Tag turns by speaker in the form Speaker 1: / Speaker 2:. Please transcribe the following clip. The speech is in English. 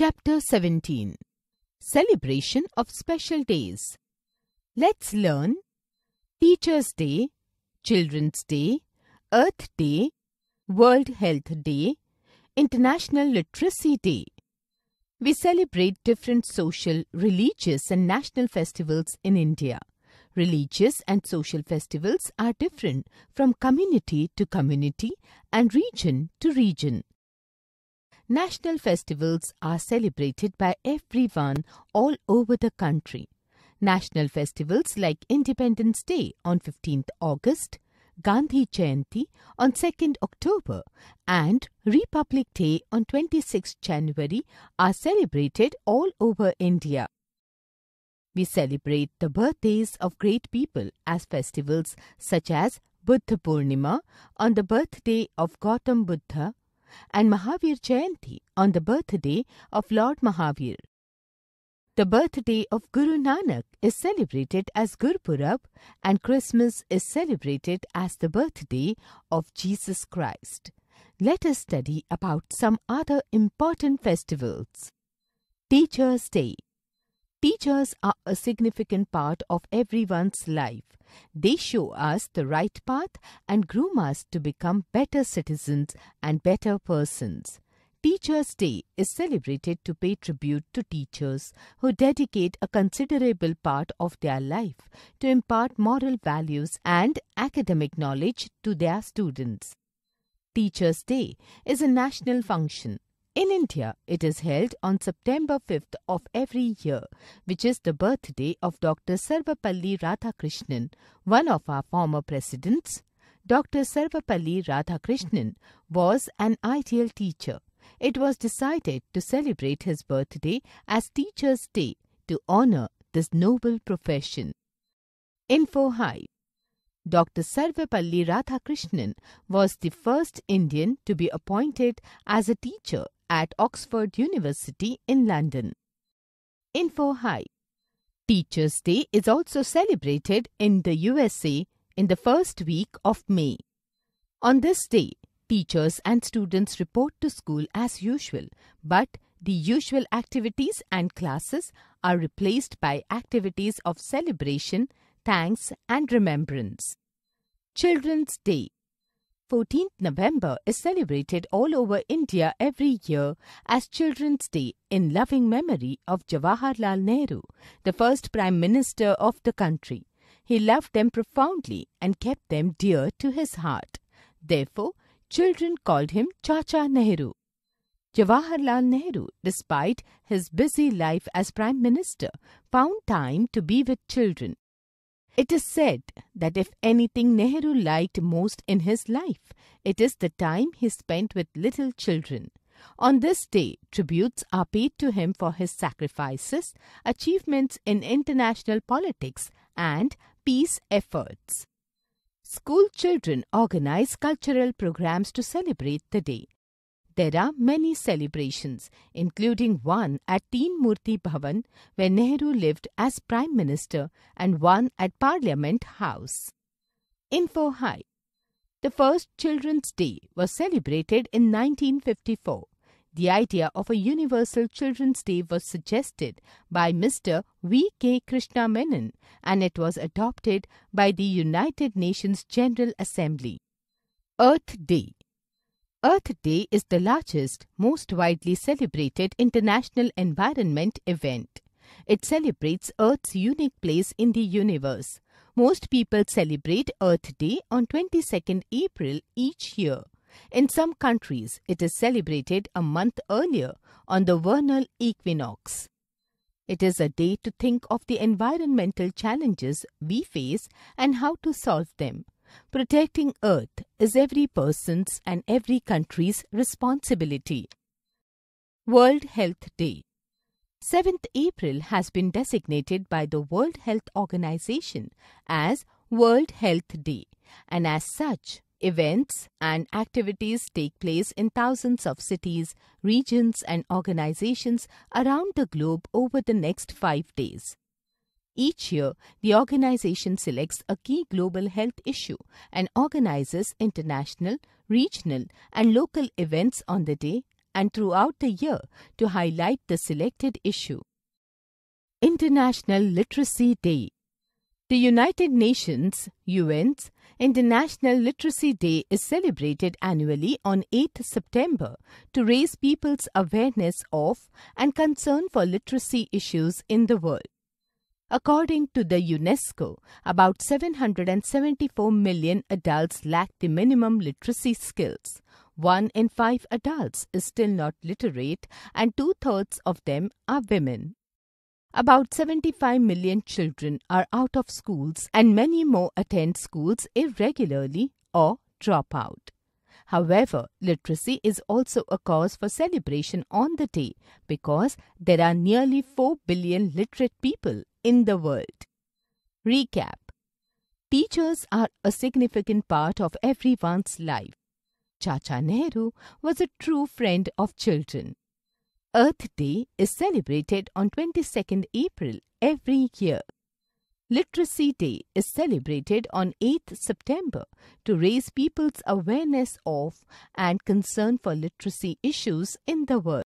Speaker 1: Chapter 17. Celebration of Special Days. Let's learn Teachers' Day, Children's Day, Earth Day, World Health Day, International Literacy Day. We celebrate different social, religious and national festivals in India. Religious and social festivals are different from community to community and region to region. National festivals are celebrated by everyone all over the country. National festivals like Independence Day on 15th August, Gandhi Jayanti on 2nd October and Republic Day on 26th January are celebrated all over India. We celebrate the birthdays of great people as festivals such as Buddha Purnima on the birthday of Gautam Buddha and Mahavir Jayanti on the birthday of Lord Mahavir. The birthday of Guru Nanak is celebrated as Gurpurab and Christmas is celebrated as the birthday of Jesus Christ. Let us study about some other important festivals. Teachers' Day. Teachers are a significant part of everyone's life. They show us the right path and groom us to become better citizens and better persons. Teachers' Day is celebrated to pay tribute to teachers who dedicate a considerable part of their life to impart moral values and academic knowledge to their students. Teachers' Day is a national function. In India, it is held on September 5th of every year, which is the birthday of Dr. Sarvepalli Radhakrishnan, one of our former presidents. Dr. Sarvepalli Radhakrishnan was an ideal teacher. It was decided to celebrate his birthday as Teachers' Day to honor this noble profession. Info Hive. Dr. Sarvepalli Radhakrishnan was the first Indian to be appointed as a teacher at Oxford University in London. Info Hive. Teachers' Day is also celebrated in the USA in the first week of May. On this day, teachers and students report to school as usual, but the usual activities and classes are replaced by activities of celebration, thanks and remembrance. Children's Day. 14th November is celebrated all over India every year as Children's Day in loving memory of Jawaharlal Nehru, the first Prime Minister of the country. He loved them profoundly and kept them dear to his heart. Therefore, children called him Chacha Nehru. Jawaharlal Nehru, despite his busy life as Prime Minister, found time to be with children. It is said that if anything Nehru liked most in his life, it is the time he spent with little children. On this day, tributes are paid to him for his sacrifices, achievements in international politics, and peace efforts. School children organize cultural programs to celebrate the day. There are many celebrations, including one at Teen Murti Bhavan, where Nehru lived as Prime Minister, and one at Parliament House. Info Hive. The first Children's Day was celebrated in 1954. The idea of a universal Children's Day was suggested by Mr. V. K. Krishna Menon, and it was adopted by the United Nations General Assembly. Earth Day. Earth Day is the largest, most widely celebrated international environment event. It celebrates Earth's unique place in the universe. Most people celebrate Earth Day on 22nd April each year. In some countries, it is celebrated a month earlier on the vernal equinox. It is a day to think of the environmental challenges we face and how to solve them. Protecting Earth is every person's and every country's responsibility. World Health Day. 7th April has been designated by the World Health Organization as World Health Day, and as such, events and activities take place in thousands of cities, regions and organizations around the globe over the next 5 days. Each year, the organization selects a key global health issue and organizes international, regional and local events on the day and throughout the year to highlight the selected issue. International Literacy Day. The United Nations (UN's) International Literacy Day is celebrated annually on 8th September to raise people's awareness of and concern for literacy issues in the world. According to the UNESCO, about 774 million adults lack the minimum literacy skills. 1 in 5 adults is still not literate, and 2/3 of them are women. About 75 million children are out of schools, and many more attend schools irregularly or drop out. However, literacy is also a cause for celebration on the day because there are nearly 4 billion literate people in the world. Recap. Teachers are a significant part of everyone's life. Chacha Nehru was a true friend of children. Earth Day is celebrated on 22nd April every year. Literacy Day is celebrated on 8th September to raise people's awareness of and concern for literacy issues in the world.